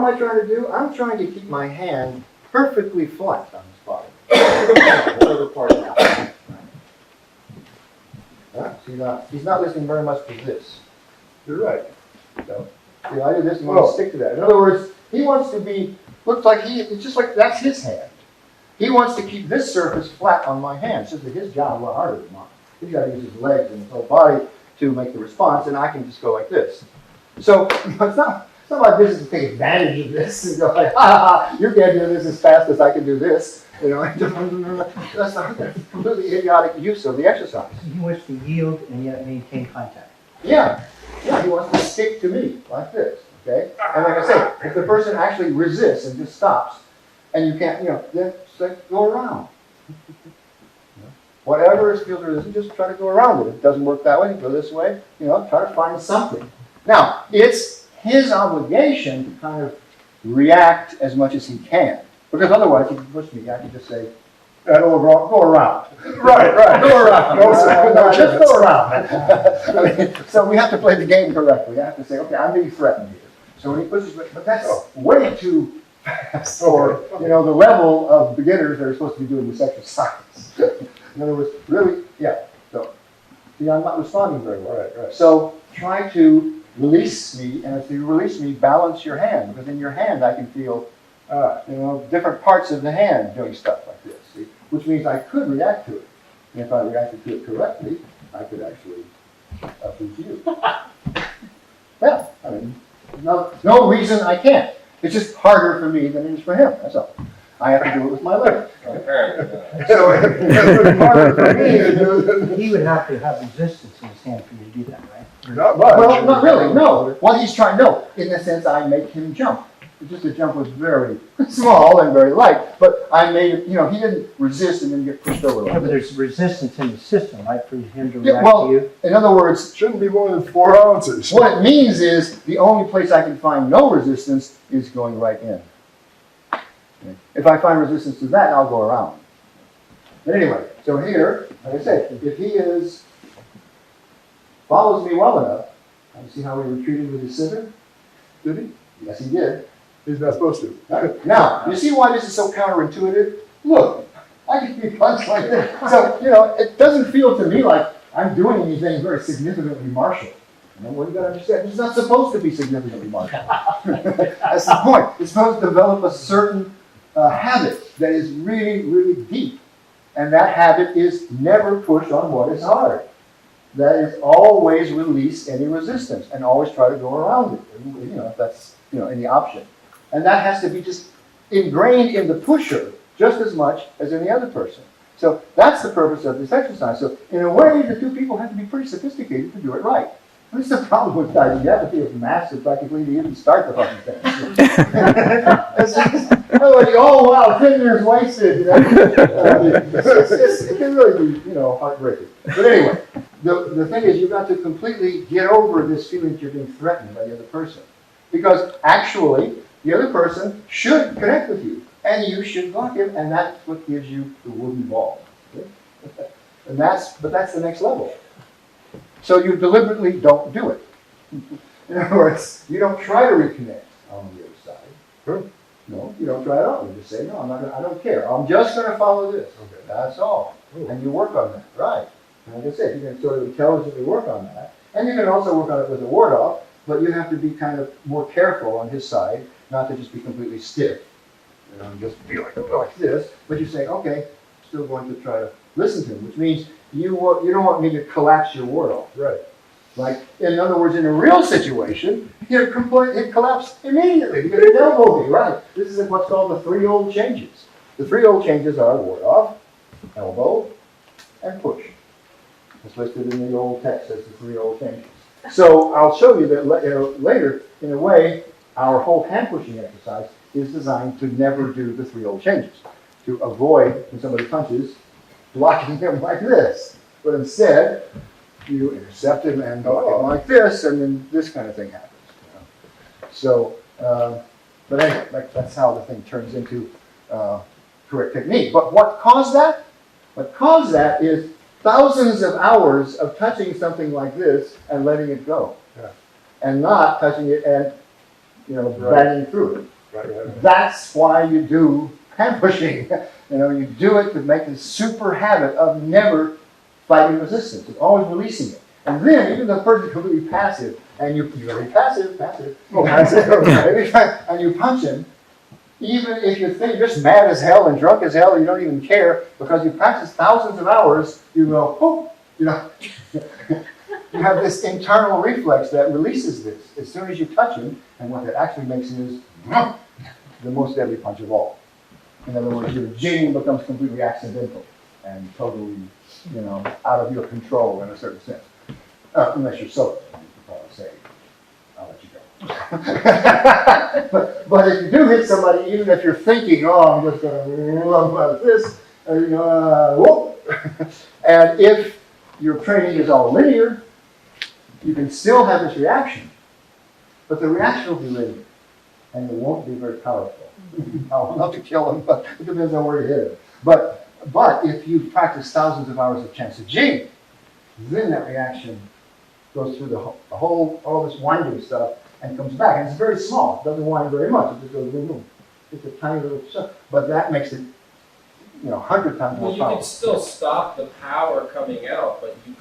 I trying to do? I'm trying to keep my hand perfectly flat on this body. Whatever part of that. He's not listening very much to this. You're right. So, see, I do this and want to stick to that. In other words, he wants to be, looks like it's just like that's his hand. He wants to keep this surface flat on my hand. It's just that his job is a lot harder than mine. He's got to use his legs and his whole body to make the response, and I can just go like this. So it's not my business to take advantage of this and go like, ha ha, you can't do this as fast as I can do this. You know, that's a completely idiotic use of the exercise. He wants to yield and yet maintain contact. Yeah, he wants to stick to me like this, okay? And like I say, if the person actually resists and just stops, and you can't, then just like go around. Whatever is feels resistant, just try to go around it. If it doesn't work that way, go this way, try to find something. Now, it's his obligation to kind of react as much as he can. Because otherwise, he can push me. I can just say, go around. Right. Go around. No, just go around. So we have to play the game correctly. I have to say, okay, I'm being threatened here. So when he pushes, but that's way too fast for, the level of beginners that are supposed to be doing this exercise. In other words, really, so, see, I'm not responding very well. Right. So try to release me, and if you release me, balance your hand, because in your hand I can feel, different parts of the hand doing stuff like this, see? Which means I could react to it. And if I reacted to it correctly, I could actually please you. Yeah, I mean, no reason I can't. It's just harder for me than it is for him, that's all. I have to do it with my legs. Right? So it's harder for me to do it. He would have to have resistance in his hand for you to do that, right? Not much. Well, not really, no. What he's trying, no. In the sense, I make him jump. It's just the jump was very small and very light, but I made it, he didn't resist and then get pushed over like Yeah, but this. there's resistance in the system, right, for him to Yeah, react well, to you. in other words, Shouldn't be more than 4 ounces. what it means is the only place I can find no resistance is going right in. Okay. If I find resistance to that, I'll go around. But anyway, so here, like I said, if he follows me well enough, you see how he retreated with his scissor? Did he? Yes, he did. He's not supposed to. Now, you see why this is so counterintuitive? Look, I can be punched like this. So, it doesn't feel to me like I'm doing anything very significantly martial. What you got to understand, it's not supposed to be significantly martial. That's the point. It's supposed to develop a certain habit that is really, really deep. And that habit is never push on what is hard. That is always release any resistance and always try to go around it. If that's, any option. And that has to be just ingrained in the pusher just as much as in the other person. So that's the purpose of this exercise. So in a way, the two people have to be pretty sophisticated to do it right. That's the problem with that. You have to be a master practically to even start the fucking thing. Otherwise, oh wow, 10 years wasted. It can really be, heartbreaking. But anyway, the thing is, you've got to completely get over this feeling that you're being threatened by the other person. Because actually, the other person should connect with you, and you should block him, and that's what gives you the wooden ball. Okay? But that's the next level. So you deliberately don't do it. In other words, you don't try to reconnect on the other side. Sure. No, you don't try at all. You just say, no, I don't care. I'm just going to follow this. Okay. That's all. Cool. And you work on that, right? And like I said, you can sort of intelligently work on that. And you can also work on it with a ward off, but you have to be kind of more careful on his side, not to just be completely stiff. And just be like this. But you say, okay, I'm still going to try to listen to him, which means you don't want me to collapse your ward off. Right. Like, in other words, in a real situation, he'd collapse immediately because it elbow me, right? This is what's called the 3 old changes. The 3 old changes are ward off, elbow, and push. It's listed in the old text as the 3 old changes. So I'll show you that later, in a way, our whole hand pushing exercise is designed to never do the 3 old changes, to avoid, when somebody punches, blocking him like this. But instead, you intercept him and block him like this, and then this kind of thing happens. So, but anyway, that's how the thing turns into correct technique. But what caused that? What caused that is thousands of hours of touching something like this and letting it go. Yeah. And not touching it and, banging through it. Right. That's why you do hand pushing. You do it to make this super habit of never fighting resistance, of always releasing it. And then, even though the person's completely passive, and you're very passive, every time, and you punch him, even if you think you're just mad as hell and drunk as hell, and you don't even care, because you practice thousands of hours, you go, oh, you have this internal reflex that releases this as soon as you touch him, and what that actually makes is the most deadly punch of all. In other words, your jing becomes completely accidental and totally, out of your control in a certain sense. Unless you're sober, you can probably say, I'll let you go. but if you do hit somebody, even if you're thinking, oh, I'm just going to run like this, whoop. And if your training is all linear, you can still have this reaction, but the reaction will be linear, and it won't be very powerful. I would love to kill him, but it depends on where you hit him. But if you practice thousands of hours of chance of jing, then that reaction goes through all this winding stuff and comes back. And it's very small. It doesn't wind very much. It just goes boom, boom. It's a tiny little stuff. But that makes it, 100 times more Well, you powerful. could still stop the power coming out, but you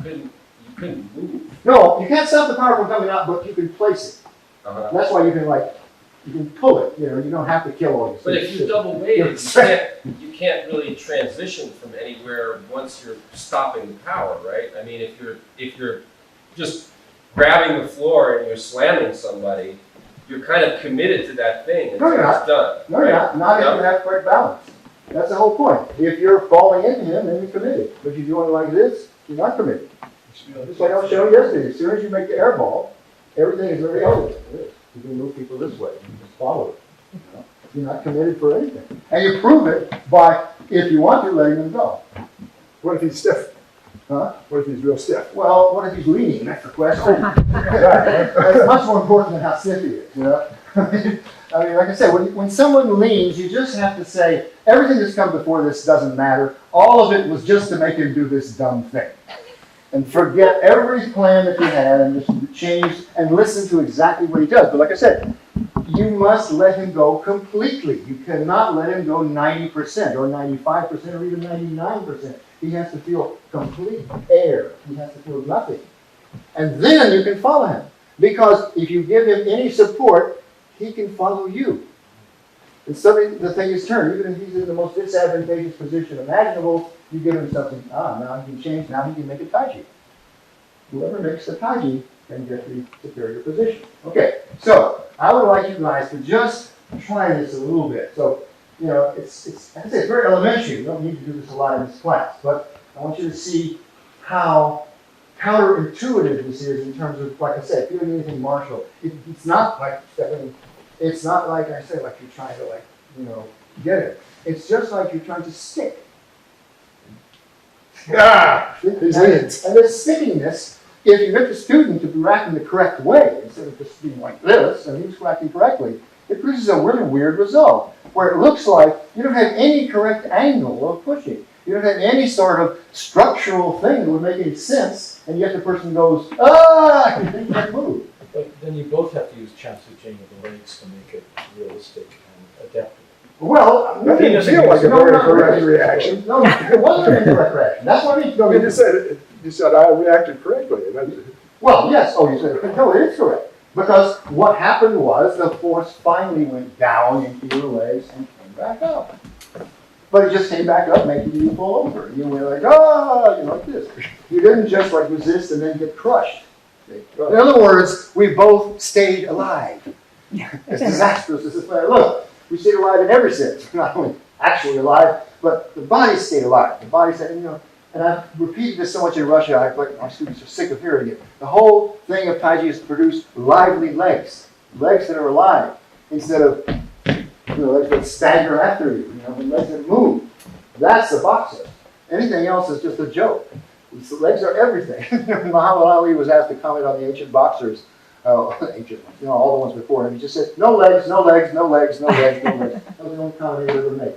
couldn't move. No, you can't stop the power from coming out, but you can place it. Uh-huh. That's why you can pull it. You don't have to kill all this. But if you double weighted, you can't really transition from anywhere once you're stopping the power, right? I mean, if you're just grabbing the floor and you're slamming somebody, you're kind of committed to that thing until it's done. No, right? you're not. Not if you have correct balance. That's the whole point. If you're falling into him, then you're committed. But if you're doing it like this, you're not committed. Just like I was showing yesterday. As soon as you make the air ball, everything is very elegant. You can move people this way. You just follow it. You're not committed for anything. And you prove it by, if you want to, letting them go. What if he's stiff? Huh? What if he's real stiff? Well, what if he's leaning? That's the question. That's much more important than how stiff he is. I mean, like I said, when someone leans, you just have to say, everything that's come before this doesn't matter. All of it was just to make him do this dumb thing. And forget every plan that you had and just change and listen to exactly what he does. But like I said, you must let him go completely. You cannot let him go 90% or 95% or even 99%. He has to feel complete air. He has to feel nothing. And then you can follow him. Because if you give him any support, he can follow you. And suddenly the thing is turned. Even if he's in the most disadvantageous position imaginable, you give him something, now he can change, now he can make a taiji. Whoever makes the taiji can get the superior position. Okay, so I would like you guys to just try this a little bit. So, it's like I say, it's very elementary. You don't need to do this a lot in this class, but I want you to see how counterintuitive this is in terms of, like I said, if you're doing anything martial, it's not like stepping, it's not like I said, like you're trying to get it. It's just like you're trying to stick. He's And in. this stickiness, if you get the student to be racking the correct way, instead of just being like this, and he's racking correctly, it produces a really weird result, where it looks like you don't have any correct angle of pushing. You don't have any sort of structural thing that would make any sense, and yet the person goes, and they can't move. But then you both have to use chance of changing the legs to make it realistic and adaptive. Well, That didn't feel like a very correct reaction. No, it wasn't an incorrect reaction. That's what I mean. No, you said I reacted correctly. Well, yes. Oh, you said, no, it is correct. Because what happened was the force finally went down into your legs and came back up. But it just came back up, making you fall over. You went like, like this. You didn't just like resist and then get crushed. In other words, we both stayed alive. As disastrous as this may look, we stayed alive in every sense. Not only actually alive, but the body stayed alive. The body said, and I've repeated this so much in Russia, my students are sick of hearing it. The whole thing of Taiji is to produce lively legs. Legs that are alive, instead of legs that stagger after you, legs that move. That's the boxer. Anything else is just a joke. The legs are everything. Muhammad Ali was asked to comment on the ancient boxers, ancient ones, all the ones before him. He just said, no legs, no legs, no legs, no legs, no legs. That was the only comment he ever made.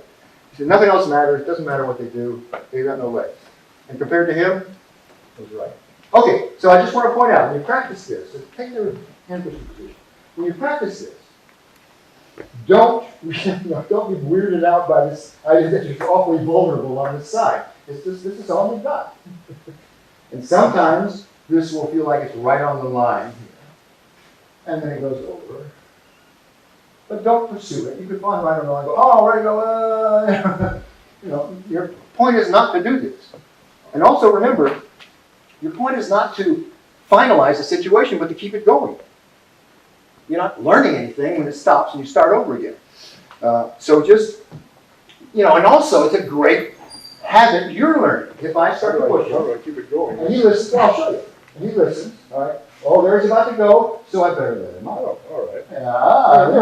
He said, nothing else matters. It doesn't matter what they do. They've got no legs. And compared to him, he was right. Okay, so I just want to point out, when you practice this, so take the hand pushing position. When you practice this, don't, don't be weirded out by this idea that you're awfully vulnerable on this side. It's just, this is all you've got. And sometimes this will feel like it's right on the line here. And then it goes over. But don't pursue it. You can find right on the line, go, oh, right, go, you know, your point is not to do this. And also remember, your point is not to finalize the situation, but to keep it going. You're not learning anything when it stops and you start over again. So just, you know, and also it's a great habit you're learning. If I start to push How him, do I keep it going? and he listens, I'll show you. And he listens, all right. Oh, there's about to go, so I better let him out. Oh, all right.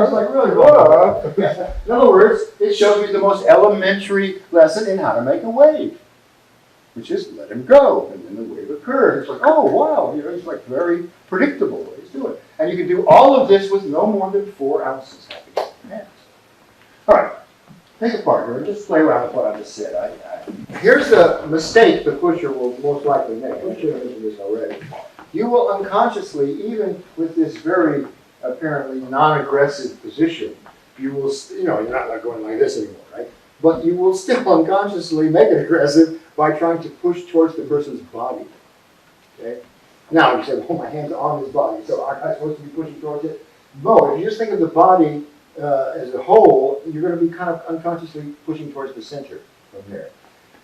It's like really good. In other words, it shows me the most elementary lesson in how to make a wave, which is let him go, and then the wave occurs. It's like, oh wow, you know, it's like very predictable what he's doing. And you can do all of this with no more than 4 ounces having in your hands. All right, take a partner and just play around with what I just said. Here's the mistake the pusher will most likely make. I should have mentioned this already. You will unconsciously, even with this very apparently non-aggressive position, you will, you know, you're not like going like this anymore, right? But you will still unconsciously make it aggressive by trying to push towards the person's body. Okay? Now you say, well, my hand's on his body, so aren't I supposed to be pushing towards it? No, if you just think of the body as a whole, you're going to be kind of unconsciously pushing towards the center from there.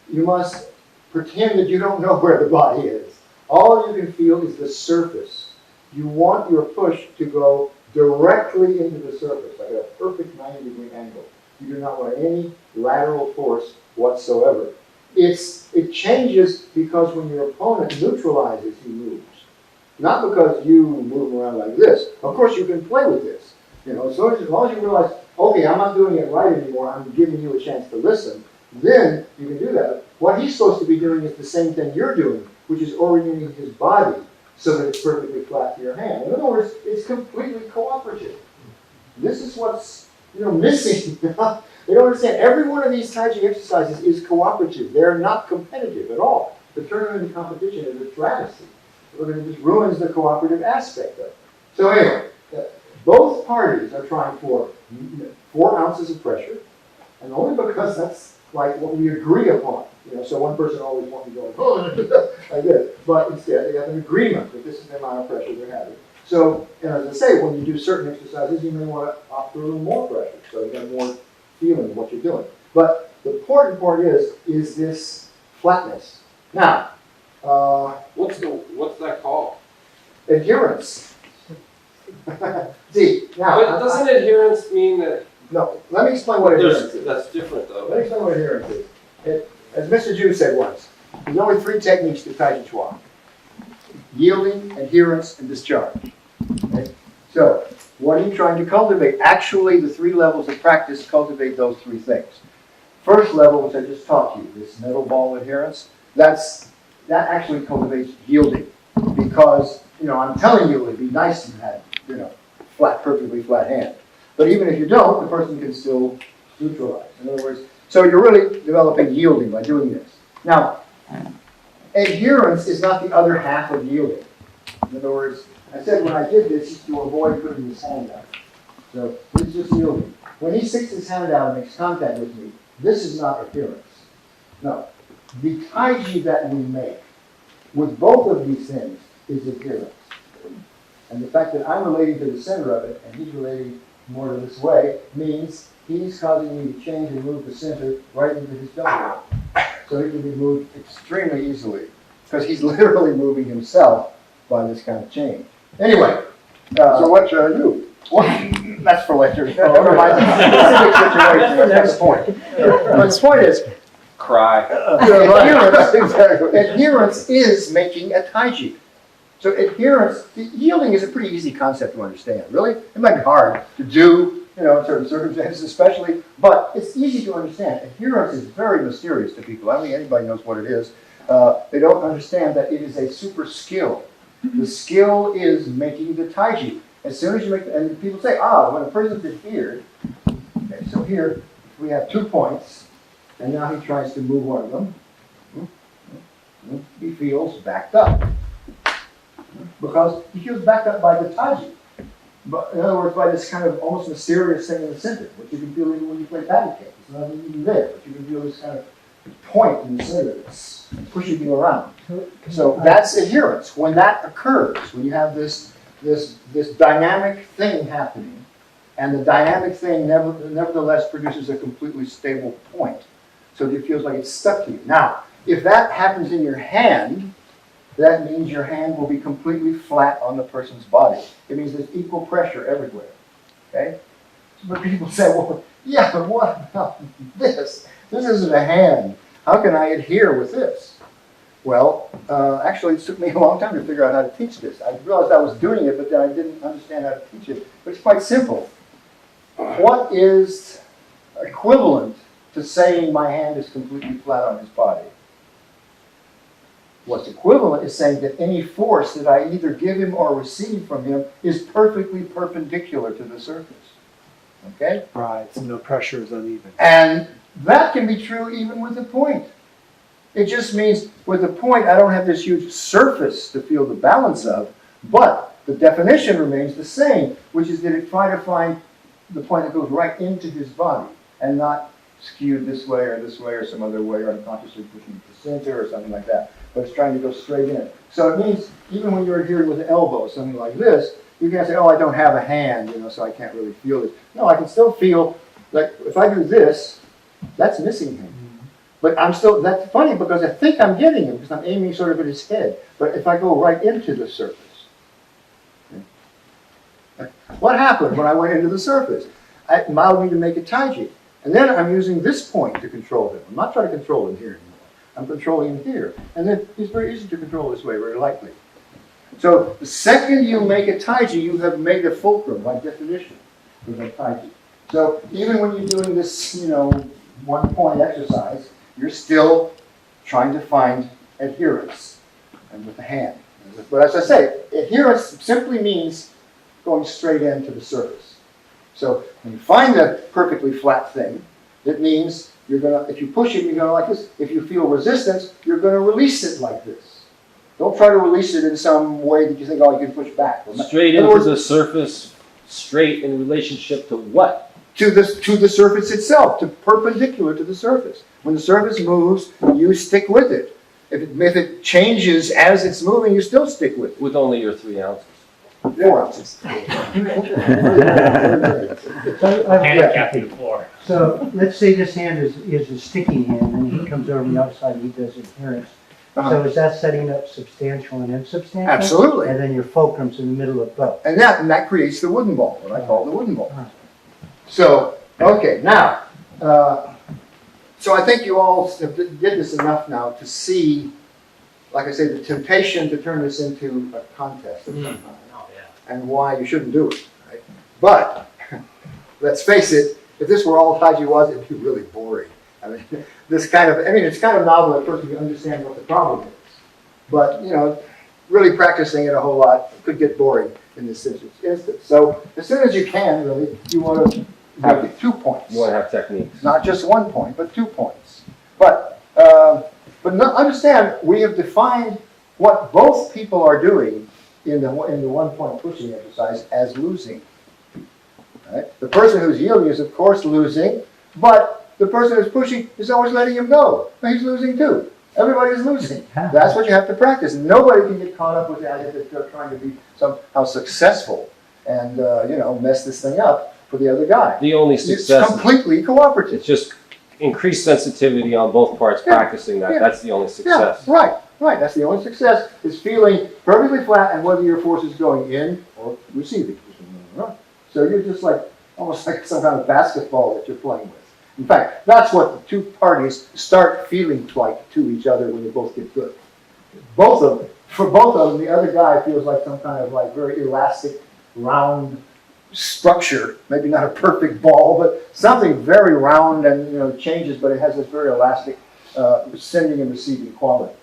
You must pretend that you don't know where the body is. All you can feel is the surface. You want your push to go directly into the surface, like a perfect 90-degree angle. You do not want any lateral force whatsoever. It changes because when your opponent neutralizes, he moves. Not because you move around like this. Of course, you can play with this. You know, as long as you realize, okay, I'm not doing it right anymore, I'm giving you a chance to listen, then you can do that. What he's supposed to be doing is the same thing you're doing, which is orienting his body so that it's perfectly flat to your hand. In other words, it's completely cooperative. This is what's, you know, missing. They don't understand. Every one of these Tai Chi exercises is cooperative. They're not competitive at all. To turn them into competition is a travesty. It just ruins the cooperative aspect of it. So anyway, both parties are trying for 4 ounces of pressure, and only because that's like what we agree upon. You know, so one person always wants to go like this, but instead they have an agreement that this is the amount of pressure they're having. So, as I say, when you do certain exercises, you may want to opt for a little more pressure, so you have more feeling of what you're doing. But the important part is this flatness. Now, What's that called? adherence. See, now, But doesn't adherence mean that no, let me explain what adherence is. that's different Let me though? explain what adherence is. As Mr. Jew said once, there's only 3 techniques to Tai Chi Chuan: yielding, adherence, and discharge. Okay? So, what are you trying to cultivate? Actually, the 3 levels of practice cultivate those 3 things. First level, which I just taught you, this metal ball adherence, that actually cultivates yielding, because, you know, I'm telling you, it'd be nice to have, you know, perfectly flat hand. But even if you don't, the person can still neutralize. In other words, so you're really developing yielding by doing this. Now, adherence is not the other half of yielding. In other words, I said when I did this, to avoid putting his hand out. So this is just yielding. When he sticks his hand out and makes contact with me, this is not adherence. No. The Tai Chi that we make with both of these things is adherence. And the fact that I'm relating to the center of it and he's relating more to this way means he's causing me to change and move the center right into his belly. So he can be moved extremely easily because he's literally moving himself by this kind of change. Anyway, So what should I do? well, that's for later. Never mind the specific situation. That's the point. But the point is, Cry. adherence is making a Tai Chi. So adherence, yielding is a pretty easy concept to understand, really. It might be hard to do, you know, in certain circumstances especially, but it's easy to understand. Adherence is very mysterious to people. I don't think anybody knows what it is. They don't understand that it is a super skill. The skill is making the Tai Chi. As soon as you make, and people say, when a person's adhered, okay, so here we have 2 points, and now he tries to move one of them. He feels backed up. Because he feels backed up by the Tai Chi. but in other words, by this kind of almost mysterious thing in the center, which you can feel even when you play patty cake. It's not even there, but you can feel this kind of point in the center that's pushing you around. So that's adherence. When that occurs, when you have this dynamic thing happening, and the dynamic thing nevertheless produces a completely stable point, so it feels like it's stuck to you. Now, if that happens in your hand, that means your hand will be completely flat on the person's body. It means there's equal pressure everywhere. Okay? But people say, well, yeah, but what about this? This isn't a hand. How can I adhere with this? Well, actually, it took me a long time to figure out how to teach this. I realized I was doing it, but then I didn't understand how to teach it. But it's quite simple. What is equivalent to saying my hand is completely flat on his body? What's equivalent is saying that any force that I either give him or receive from him is perfectly perpendicular to the surface. Okay? Right, so no pressure is uneven. And that can be true even with the point. It just means with the point, I don't have this huge surface to feel the balance of, but the definition remains the same, which is that it try to find the point that goes right into his body and not skewed this way or some other way, or unconsciously pushing it to the center or something like that. But it's trying to go straight in. So it means even when you're adhering with an elbow, something like this, you can't say, oh, I don't have a hand, so I can't really feel it. No, I can still feel, like, if I do this, that's missing him. But I'm still, that's funny because I think I'm getting him because I'm aiming sort of at his head. But if I go right into the surface, what happened when I went into the surface? It allowed me to make a taiji. And then I'm using this point to control him. I'm not trying to control him here anymore. I'm controlling him here. And then it's very easy to control this way, very lightly. So the second you make a taiji, you have made a fulcrum by definition for the taiji. So even when you're doing this, 1 point exercise, you're still trying to find adherence and with the hand. But as I say, adherence simply means going straight into the surface. So when you find that perfectly flat thing, it means you're gonna, if you push it, you're gonna like this. If you feel resistance, you're gonna release it like this. Don't try to release it in some way that you think, oh, you can push back. Straight into the surface, straight in relationship to what? To the surface itself, to perpendicular to the surface. When the surface moves, you stick with it. If it changes as it's moving, you still stick with it. With only your 3 ounces. 4 ounces. Handicapping the floor. So let's say this hand is a sticky hand, and he comes over the other side and he does adherence. So is that setting up substantial and insubstantial? Absolutely. And then your fulcrum's in the middle of both. And that creates the wooden ball, what I call the wooden ball. So, okay, now, so I think you all did this enough now to see, like I say, the temptation to turn this into a contest of some kind, and why you shouldn't do it, right? But, let's face it, if this were all Taiji was, it'd be really boring. I mean, it's kind of novel at first if you understand what the problem is. But, really practicing it a whole lot could get boring in this instance. So, as soon as you can, really, you want to have 2 points. You want to have techniques. Not just 1 point, but 2 points. But understand, we have defined what both people are doing in the 1 point pushing exercise as losing. Right? The person who's yielding is, of course, losing, but the person who's pushing is always letting him go. He's losing too. Everybody's losing. That's what you have to practice. Nobody can get caught up with the idea that they're trying to be somehow successful and mess this thing up for the other guy. The only success. It's completely cooperative. It's just increased sensitivity on both parts practicing that. Yeah. That's the only success. Yeah, right. That's the only success, is feeling perfectly flat and whether your force is going in or receiving. So you're just almost like some kind of basketball that you're playing with. In fact, that's what the 2 parties start feeling like to each other when they both get good. For both of them, the other guy feels like some kind of very elastic, round structure. Maybe not a perfect ball, but something very round and changes, but it has this very elastic sending and receiving quality.